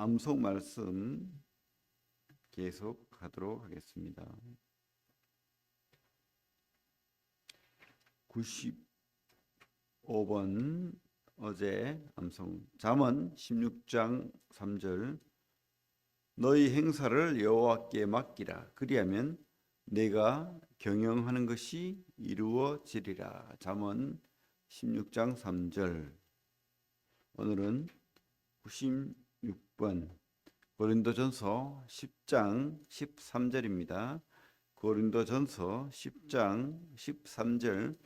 암송 말씀 계속하도록 하겠습니다. 95번 어제 암송 잠언 16장 3절 너희 행사를 여호와께 맡기라 그리하면 내가 경영하는 것이 이루어지리라. 잠언 16장 3절. 오늘은 96번 고린도전서 10장 13절입니다. 고린도전서 10장 13절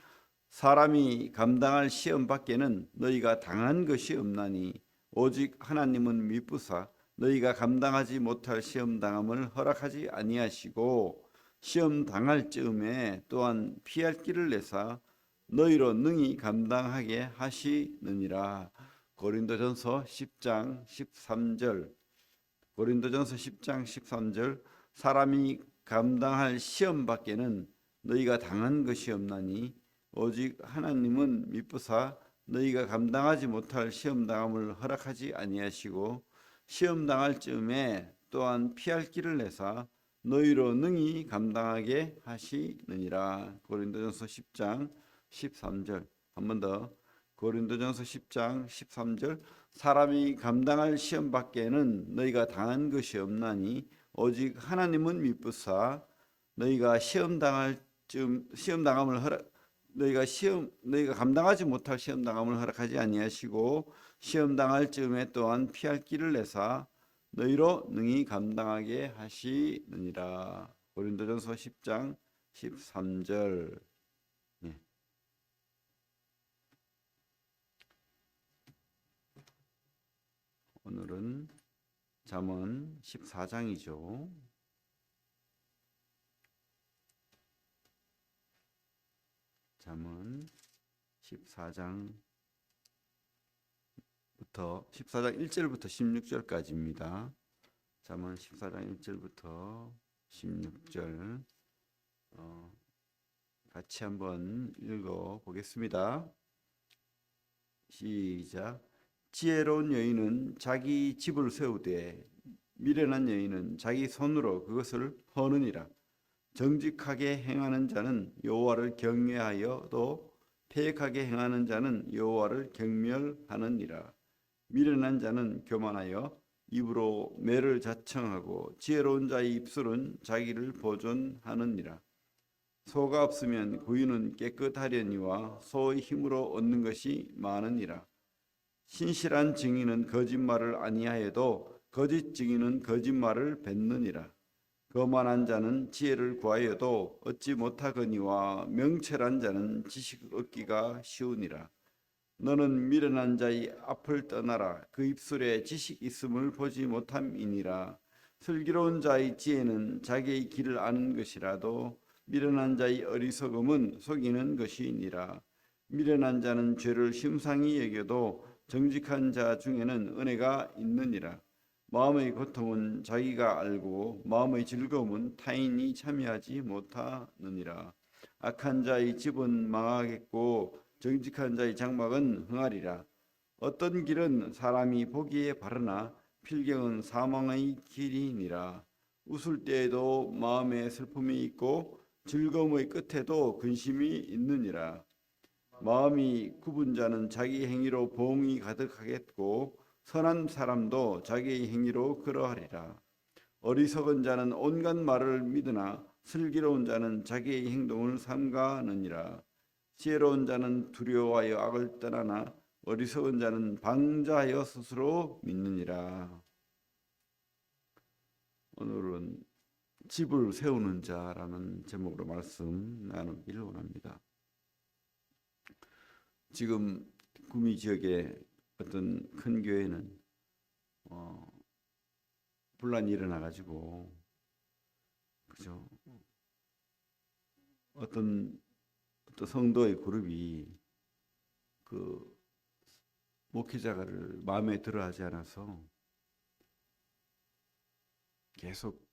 사람이 감당할 시험 밖에는 너희가 당한 것이 없나니 오직 하나님은 미쁘사 너희가 감당하지 못할 시험 당함을 허락하지 아니하시고 시험 당할 즈음에 또한 피할 길을 내사 너희로 능히 감당하게 하시느니라. 고린도전서 10장 13절. 고린도전서 10장 13절 사람이 감당할 시험 밖에는 너희가 당한 것이 없나니 오직 하나님은 미쁘사 너희가 감당하지 못할 시험 당함을 허락하지 아니하시고 시험 당할 즈음에 또한 피할 길을 내사 너희로 능히 감당하게 하시느니라. 고린도전서 10장 13절. 한 번 더. 고린도전서 10장 13절 사람이 감당할 시험 밖에는 너희가 당한 것이 없나니 오직 하나님은 미쁘사 너희가 시험 당함을 허락 너희가 감당하지 못할 시험 당함을 허락하지 아니하시고 시험 당할 즈음에 또한 피할 길을 내사 너희로 능히 감당하게 하시느니라. 고린도전서 10장 13절. 예. 오늘은 잠언 14장이죠. 잠언 14장 1절부터 16절까지입니다. 잠언 14장 1절부터 16절 같이 한번 읽어 보겠습니다. 시작. 지혜로운 여인은 자기 집을 세우되 미련한 여인은 자기 손으로 그것을 허느니라. 정직하게 행하는 자는 여호와를 경외하여도 패역하게 행하는 자는 여호와를 경멸하느니라. 미련한 자는 교만하여 입으로 매를 자청하고 지혜로운 자의 입술은 자기를 보존하느니라. 소가 없으면 구유는 깨끗하려니와 소의 힘으로 얻는 것이 많으니라. 신실한 증인은 거짓말을 아니하여도 거짓 증인은 거짓말을 뱉느니라. 거만한 자는 지혜를 구하여도 얻지 못하거니와 명철한 자는 지식을 얻기가 쉬우니라. 너는 미련한 자의 앞을 떠나라. 그 입술에 지식 있음을 보지 못함이니라. 슬기로운 자의 지혜는 자기의 길을 아는 것이라도 미련한 자의 어리석음은 속이는 것이니라. 미련한 자는 죄를 심상히 여겨도 정직한 자 중에는 은혜가 있느니라. 마음의 고통은 자기가 알고 마음의 즐거움은 타인이 참여하지 못하느니라. 악한 자의 집은 망하겠고 정직한 자의 장막은 흥하리라. 어떤 길은 사람이 보기에 바르나 필경은 사망의 길이니라. 웃을 때에도 마음에 슬픔이 있고 즐거움의 끝에도 근심이 있느니라. 마음이 굽은 자는 자기 행위로 보응이 가득하겠고 선한 사람도 자기의 행위로 그러하리라. 어리석은 자는 온갖 말을 믿으나 슬기로운 자는 자기의 행동을 삼가느니라. 지혜로운 자는 두려워하여 악을 떠나나 어리석은 자는 방자하여 스스로 믿느니라. 오늘은 집을 세우는 자라는 제목으로 말씀 나누기를 원합니다. 지금 구미 지역의 어떤 큰 교회는 분란이 일어나가지고 그죠? 어떤 성도의 그룹이 그 목회자를 마음에 들어하지 않아서 계속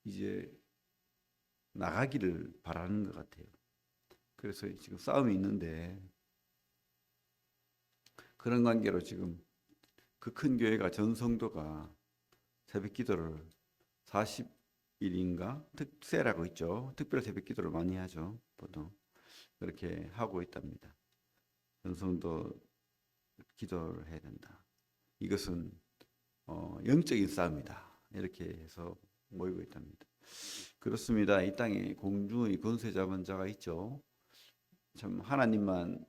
이제 나가기를 바라는 것 같아요. 그래서 지금 싸움이 있는데 그런 관계로 지금 그 큰 교회가 전 성도가 새벽 기도를 40일인가 특세라고 있죠. 특별 새벽 기도를 많이 하죠. 보통 그렇게 하고 있답니다. 전 성도 기도를 해야 된다. 이것은 영적인 싸움이다. 이렇게 해서 모이고 있답니다. 그렇습니다. 이 땅에 공중의 권세 잡은 자가 있죠. 참 하나님만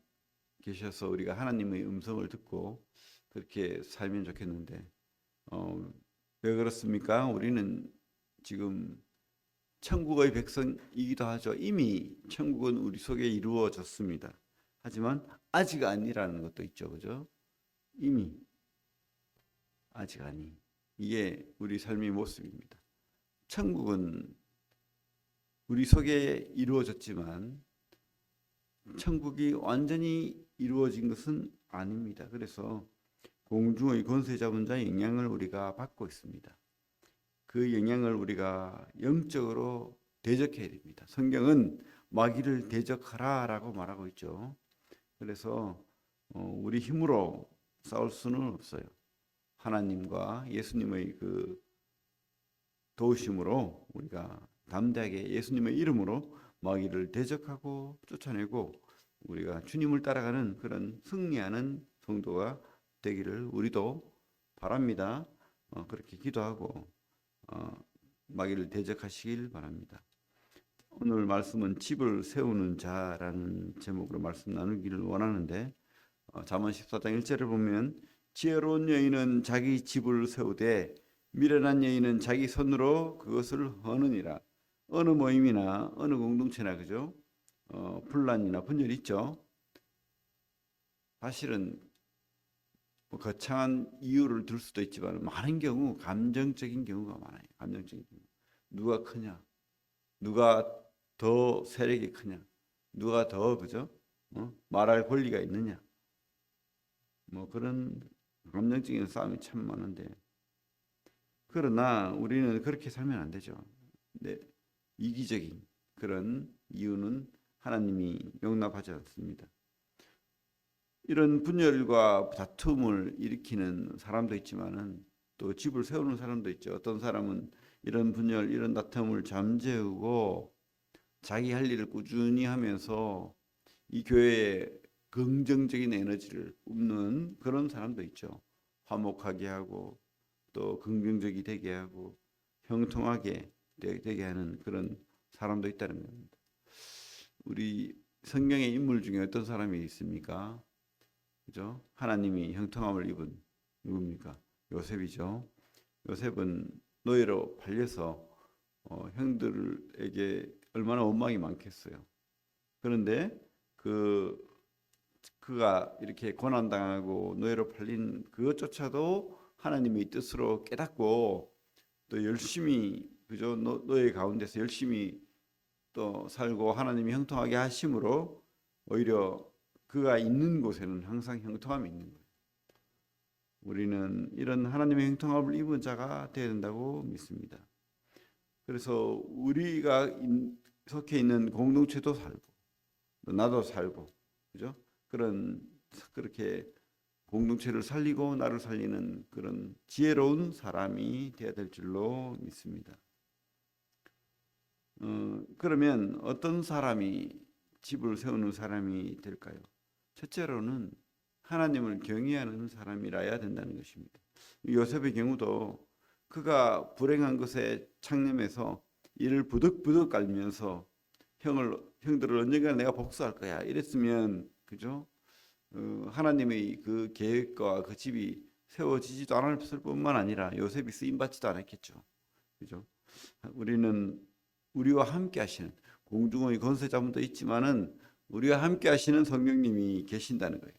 계셔서 우리가 하나님의 음성을 듣고 그렇게 살면 좋겠는데 왜 그렇습니까? 우리는 지금 천국의 백성이기도 하죠. 이미 천국은 우리 속에 이루어졌습니다. 하지만 아직 아니라는 것도 있죠. 그죠? 이미 아직 아니. 이게 우리 삶의 모습입니다. 천국은 우리 속에 이루어졌지만 천국이 완전히 이루어진 것은 아닙니다. 그래서 공중의 권세 잡은 자의 영향을 우리가 받고 있습니다. 그 영향을 우리가 영적으로 대적해야 됩니다. 성경은 마귀를 대적하라라고 말하고 있죠. 그래서 우리 힘으로 싸울 수는 없어요. 하나님과 예수님의 그 도우심으로 우리가 담대하게 예수님의 이름으로 마귀를 대적하고 쫓아내고 우리가 주님을 따라가는 그런 승리하는 성도가 되기를 우리도 바랍니다. 그렇게 기도하고 마귀를 대적하시길 바랍니다. 오늘 말씀은 집을 세우는 자라는 제목으로 말씀 나누기를 원하는데 잠언 14장 1절을 보면 지혜로운 여인은 자기 집을 세우되 미련한 여인은 자기 손으로 그것을 허느니라. 어느 모임이나 어느 공동체나 그죠? 분란이나 분열이 있죠. 사실은 뭐 거창한 이유를 들 수도 있지만 많은 경우 감정적인 경우가 많아요. 감정적인 경우. 누가 크냐? 누가 더 세력이 크냐? 누가 더 그죠? 말할 권리가 있느냐? 뭐 그런 감정적인 싸움이 참 많은데 그러나 우리는 그렇게 살면 안 되죠. 네, 이기적인 그런 이유는 하나님이 용납하지 않습니다. 이런 분열과 다툼을 일으키는 사람도 있지만은 또 집을 세우는 사람도 있죠. 어떤 사람은 이런 분열, 이런 다툼을 잠재우고 자기 할 일을 꾸준히 하면서 이 교회에 긍정적인 에너지를 뿜는 그런 사람도 있죠. 화목하게 하고 또 긍정적이 되게 하고 형통하게 되게 하는 그런 사람도 있다는 겁니다. 우리 성경의 인물 중에 어떤 사람이 있습니까? 그죠? 하나님이 형통함을 입은 누굽니까? 요셉이죠. 요셉은 노예로 팔려서 형들에게 얼마나 원망이 많겠어요. 그런데 그가 이렇게 고난당하고 노예로 팔린 그것조차도 하나님의 뜻으로 깨닫고 또 열심히 그죠? 노예 가운데서 열심히 또 살고 하나님이 형통하게 하심으로 오히려 그가 있는 곳에는 항상 형통함이 있는 거예요. 우리는 이런 하나님의 형통함을 입은 자가 되어야 된다고 믿습니다. 그래서 우리가 속해 있는 공동체도 살고 나도 살고 그죠? 그렇게 공동체를 살리고 나를 살리는 그런 지혜로운 사람이 되어야 될 줄로 믿습니다. 그러면 어떤 사람이 집을 세우는 사람이 될까요? 첫째로는 하나님을 경외하는 사람이라야 된다는 것입니다. 요셉의 경우도 그가 불행한 것에 창념해서 이를 부득부득 알면서 형들을 언젠가 내가 복수할 거야 이랬으면 그죠? 하나님의 그 계획과 그 집이 세워지지도 않았을 뿐만 아니라 요셉이 쓰임 받지도 않았겠죠. 그죠? 우리는 우리와 함께 하시는 공중의 권세 자분도 있지만은 우리와 함께 하시는 성령님이 계신다는 거예요.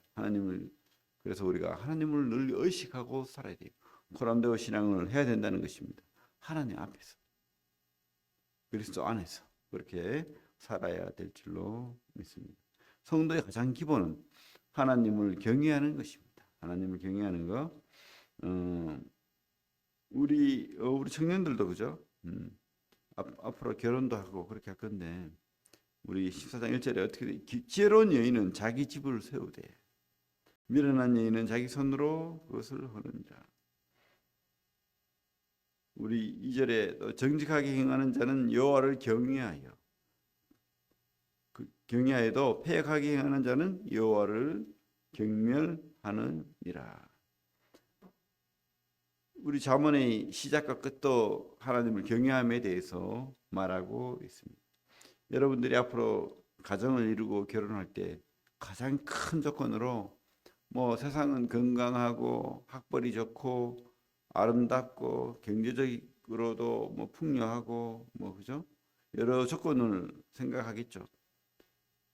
그래서 우리가 하나님을 늘 의식하고 살아야 돼요. 코람데오 신앙을 해야 된다는 것입니다. 하나님 앞에서 그리스도 안에서 그렇게 살아야 될 줄로 믿습니다. 성도의 가장 기본은 하나님을 경외하는 것입니다. 하나님을 경외하는 거. 우리 청년들도 그죠? 앞으로 결혼도 하고 그렇게 할 건데 우리 14장 1절에 어떻게 돼? 지혜로운 여인은 자기 집을 세우되 미련한 여인은 자기 손으로 그것을 하는 자. 우리 2절에 정직하게 행하는 자는 여호와를 경외하여 경외하여도 패역하게 행하는 자는 여호와를 경멸하느니라. 우리 잠언의 시작과 끝도 하나님을 경외함에 대해서 말하고 있습니다. 여러분들이 앞으로 가정을 이루고 결혼할 때 가장 큰 조건으로 뭐 세상은 건강하고 학벌이 좋고 아름답고 경제적으로도 뭐 풍요하고 뭐 그죠? 여러 조건을 생각하겠죠.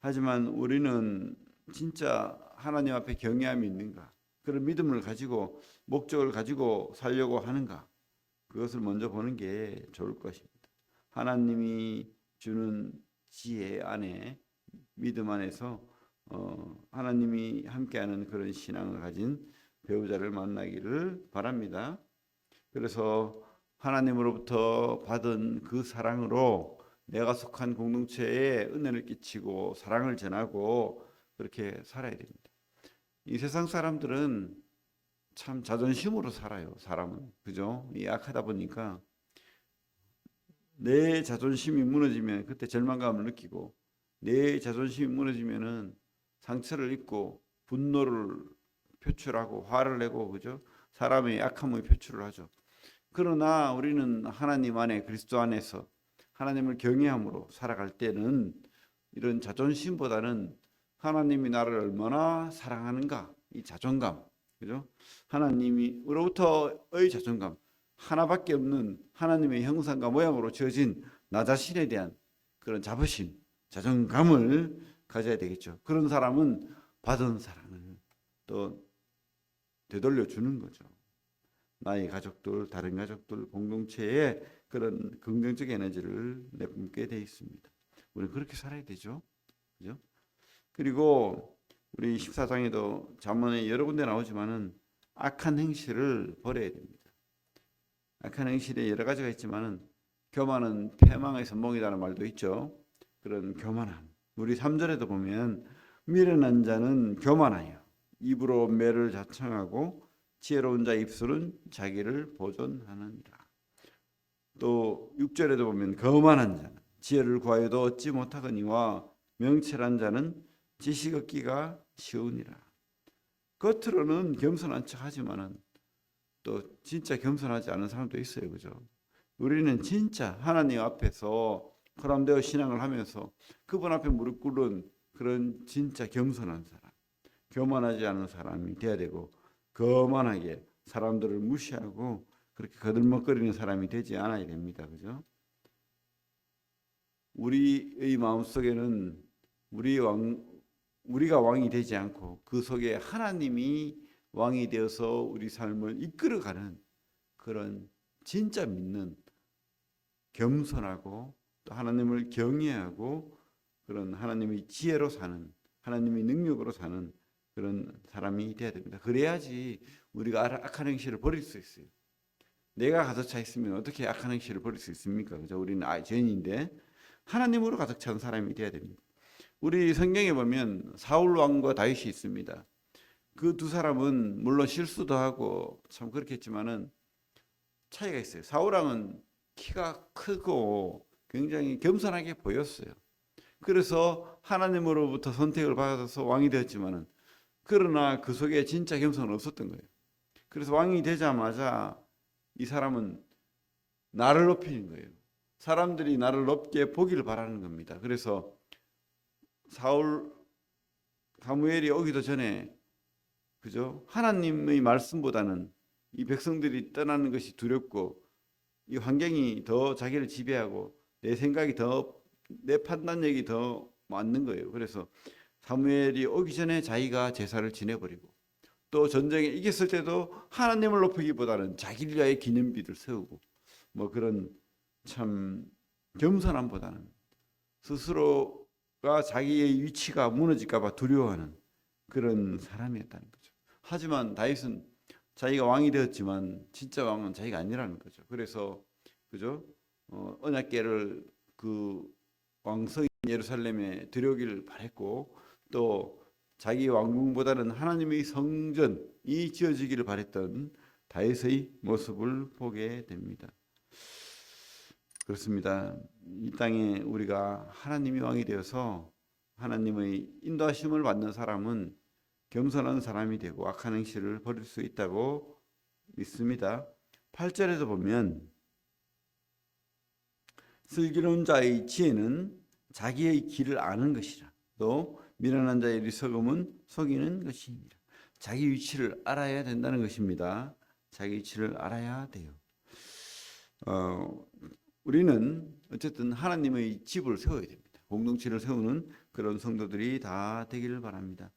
하지만 우리는 진짜 하나님 앞에 경외함이 있는가? 그런 믿음을 가지고 목적을 가지고 살려고 하는가? 그것을 먼저 보는 게 좋을 것입니다. 하나님이 주는 지혜 안에 믿음 안에서 하나님이 함께하는 그런 신앙을 가진 배우자를 만나기를 바랍니다. 그래서 하나님으로부터 받은 그 사랑으로 내가 속한 공동체에 은혜를 끼치고 사랑을 전하고 그렇게 살아야 됩니다. 이 세상 사람들은 참 자존심으로 살아요. 사람은 그죠? 이 약하다 보니까 내 자존심이 무너지면 그때 절망감을 느끼고 내 자존심이 무너지면은 상처를 입고 분노를 표출하고 화를 내고 그죠? 사람의 약함을 표출을 하죠. 그러나 우리는 하나님 안에 그리스도 안에서 하나님을 경외함으로 살아갈 때는 이런 자존심보다는 하나님이 나를 얼마나 사랑하는가 이 자존감 그죠? 하나님으로부터의 자존감 하나밖에 없는 하나님의 형상과 모양으로 지어진 나 자신에 대한 그런 자부심 자존감을 가져야 되겠죠. 그런 사람은 받은 사랑을 또 되돌려 주는 거죠. 나의 가족들, 다른 가족들, 공동체에 그런 긍정적 에너지를 내뿜게 돼 있습니다. 우리는 그렇게 살아야 되죠. 그죠? 그리고 우리 14장에도 잠언에 여러 군데 나오지만은 악한 행실을 버려야 됩니다. 악한 행실에 여러 가지가 있지만은 교만은 패망의 선봉이라는 말도 있죠. 그런 교만함. 우리 3절에도 보면 미련한 자는 교만하여 입으로 매를 자청하고 지혜로운 자 입술은 자기를 보존하느니라. 또 6절에도 보면 거만한 자는 지혜를 구하여도 얻지 못하거니와 명철한 자는 지식 얻기가 쉬우니라. 겉으로는 겸손한 척하지만은 또 진짜 겸손하지 않은 사람도 있어요, 그죠? 우리는 진짜 하나님 앞에서 포함되어 신앙을 하면서 그분 앞에 무릎 꿇은 그런 진짜 겸손한 사람, 교만하지 않은 사람이 돼야 되고 거만하게 사람들을 무시하고 그렇게 거들먹거리는 사람이 되지 않아야 됩니다. 그죠? 우리의 마음속에는 우리가 왕이 되지 않고 그 속에 하나님이 왕이 되어서 우리 삶을 이끌어가는 그런 진짜 믿는 겸손하고 또 하나님을 경외하고 그런 하나님의 지혜로 사는 하나님의 능력으로 사는 그런 사람이 돼야 됩니다. 그래야지 우리가 악한 행실을 버릴 수 있어요. 내가 가득 차 있으면 어떻게 악한 행실을 버릴 수 있습니까? 그죠? 우리는 죄인인데 하나님으로 가득 찬 사람이 돼야 됩니다. 우리 성경에 보면 사울 왕과 다윗이 있습니다. 그 두 사람은 물론 실수도 하고 참 그렇게 했지만은 차이가 있어요. 사울 왕은 키가 크고 굉장히 겸손하게 보였어요. 그래서 하나님으로부터 선택을 받아서 왕이 되었지만은 그러나 그 속에 진짜 겸손은 없었던 거예요. 그래서 왕이 되자마자 이 사람은 나를 높이는 거예요. 사람들이 나를 높게 보기를 바라는 겁니다. 그래서 사무엘이 오기도 전에 그죠? 하나님의 말씀보다는 이 백성들이 떠나는 것이 두렵고 이 환경이 더 자기를 지배하고 내 생각이 내 판단력이 더 맞는 거예요. 그래서 사무엘이 오기 전에 자기가 제사를 지내버리고 또 전쟁에 이겼을 때도 하나님을 높이기보다는 자기를 위하여 기념비를 세우고 뭐 그런 참 겸손함보다는 스스로가 자기의 위치가 무너질까 봐 두려워하는 그런 사람이었다는 거죠. 하지만 다윗은 자기가 왕이 되었지만 진짜 왕은 자기가 아니라는 거죠. 그래서 그죠? 언약궤를 그 왕성인 예루살렘에 들여오기를 바랬고 또 자기 왕궁보다는 하나님의 성전이 지어지기를 바랬던 다윗의 모습을 보게 됩니다. 그렇습니다. 이 땅에 우리가 하나님이 왕이 되어서 하나님의 인도하심을 받는 사람은 겸손한 사람이 되고 악한 행실을 버릴 수 있다고 믿습니다. 8절에도 보면 슬기로운 자의 지혜는 자기의 길을 아는 것이라 또 미련한 자의 어리석음은 속이는 것이니라. 자기 위치를 알아야 된다는 것입니다. 자기 위치를 알아야 돼요. 우리는 어쨌든 하나님의 집을 세워야 됩니다. 공동체를 세우는 그런 성도들이 다 되기를 바랍니다.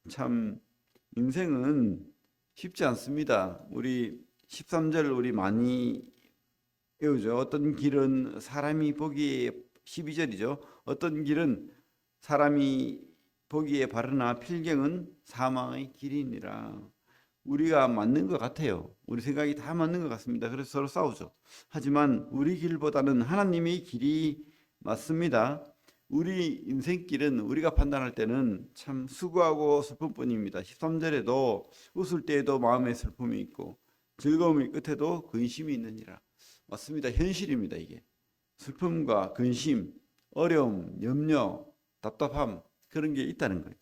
참 인생은 쉽지 않습니다. 우리 13절 우리 많이 외우죠. 어떤 길은 사람이 보기에 12절이죠. 어떤 길은 사람이 보기에 바르나 필경은 사망의 길이니라. 우리가 맞는 것 같아요. 우리 생각이 다 맞는 것 같습니다. 그래서 서로 싸우죠. 하지만 우리 길보다는 하나님의 길이 맞습니다. 우리 인생길은 우리가 판단할 때는 참 수고하고 슬픔뿐입니다. 13절에도 웃을 때에도 마음에 슬픔이 있고 즐거움의 끝에도 근심이 있느니라. 맞습니다. 현실입니다. 이게 슬픔과 근심, 어려움, 염려, 답답함 그런 게 있다는 거예요.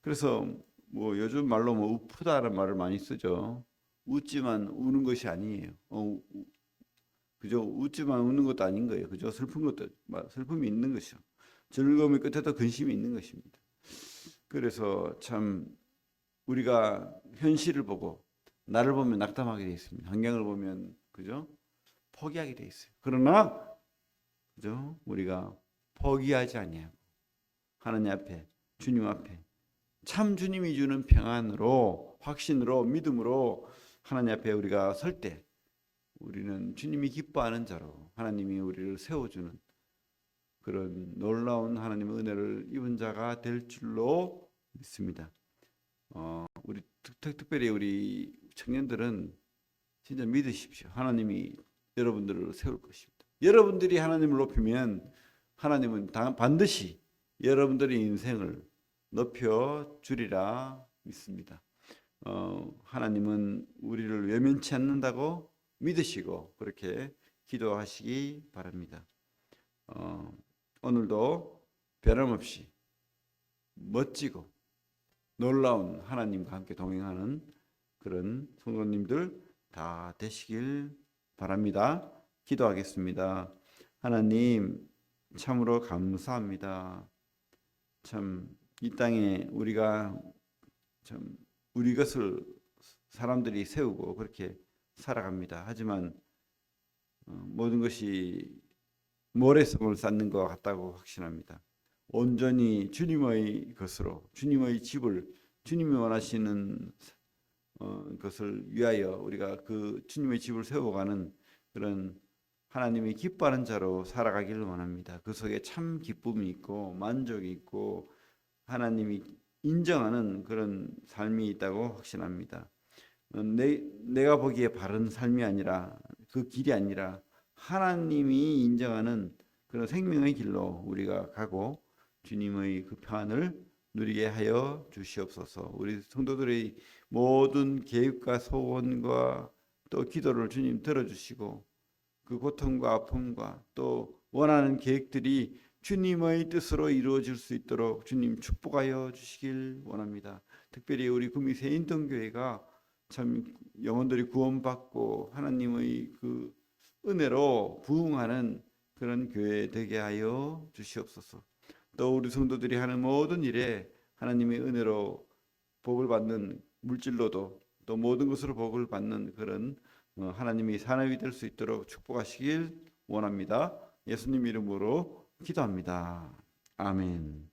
그래서 뭐 요즘 말로 뭐 우프다는 말을 많이 쓰죠. 웃지만 우는 것이 아니에요. 그죠? 웃지만 웃는 것도 아닌 거예요. 그죠? 슬픔이 있는 것이죠. 즐거움의 끝에도 근심이 있는 것입니다. 그래서 참 우리가 현실을 보고 나를 보면 낙담하게 돼 있습니다. 환경을 보면 그죠? 포기하게 돼 있어요. 그러나 그죠? 우리가 포기하지 아니하고 하나님 앞에 주님 앞에 참 주님이 주는 평안으로 확신으로 믿음으로 하나님 앞에 우리가 설 때 우리는 주님이 기뻐하는 자로 하나님이 우리를 세워주는 그런 놀라운 하나님의 은혜를 입은 자가 될 줄로 믿습니다. 우리 특별히 우리 청년들은 진짜 믿으십시오. 하나님이 여러분들을 세울 것입니다. 여러분들이 하나님을 높이면 하나님은 반드시 여러분들의 인생을 높여 주리라 믿습니다. 하나님은 우리를 외면치 않는다고 믿으시고 그렇게 기도하시기 바랍니다. 오늘도 변함없이 멋지고 놀라운 하나님과 함께 동행하는 그런 성도님들 다 되시길 바랍니다. 기도하겠습니다. 하나님 참으로 감사합니다. 참 이 땅에 우리가 참 우리 것을 사람들이 세우고 그렇게 살아갑니다. 하지만 모든 것이 모래성을 쌓는 것 같다고 확신합니다. 온전히 주님의 것으로 주님의 집을 주님이 원하시는 것을 위하여 우리가 그 주님의 집을 세워가는 그런 하나님이 기뻐하는 자로 살아가기를 원합니다. 그 속에 참 기쁨이 있고 만족이 있고 하나님이 인정하는 그런 삶이 있다고 확신합니다. 내가 보기에 바른 삶이 아니라 그 길이 아니라 하나님이 인정하는 그런 생명의 길로 우리가 가고 주님의 그 평안을 누리게 하여 주시옵소서. 우리 성도들의 모든 계획과 소원과 또 기도를 주님 들어주시고 그 고통과 아픔과 또 원하는 계획들이 주님의 뜻으로 이루어질 수 있도록 주님 축복하여 주시길 원합니다. 특별히 우리 구미 새인동교회가 참 영혼들이 구원받고 하나님의 그 은혜로 부흥하는 그런 교회 되게 하여 주시옵소서. 또 우리 성도들이 하는 모든 일에 하나님의 은혜로 복을 받는 물질로도 또 모든 것으로 복을 받는 그런 하나님의 사람이 될 수 있도록 축복하시길 원합니다. 예수님 이름으로 기도합니다. 아멘.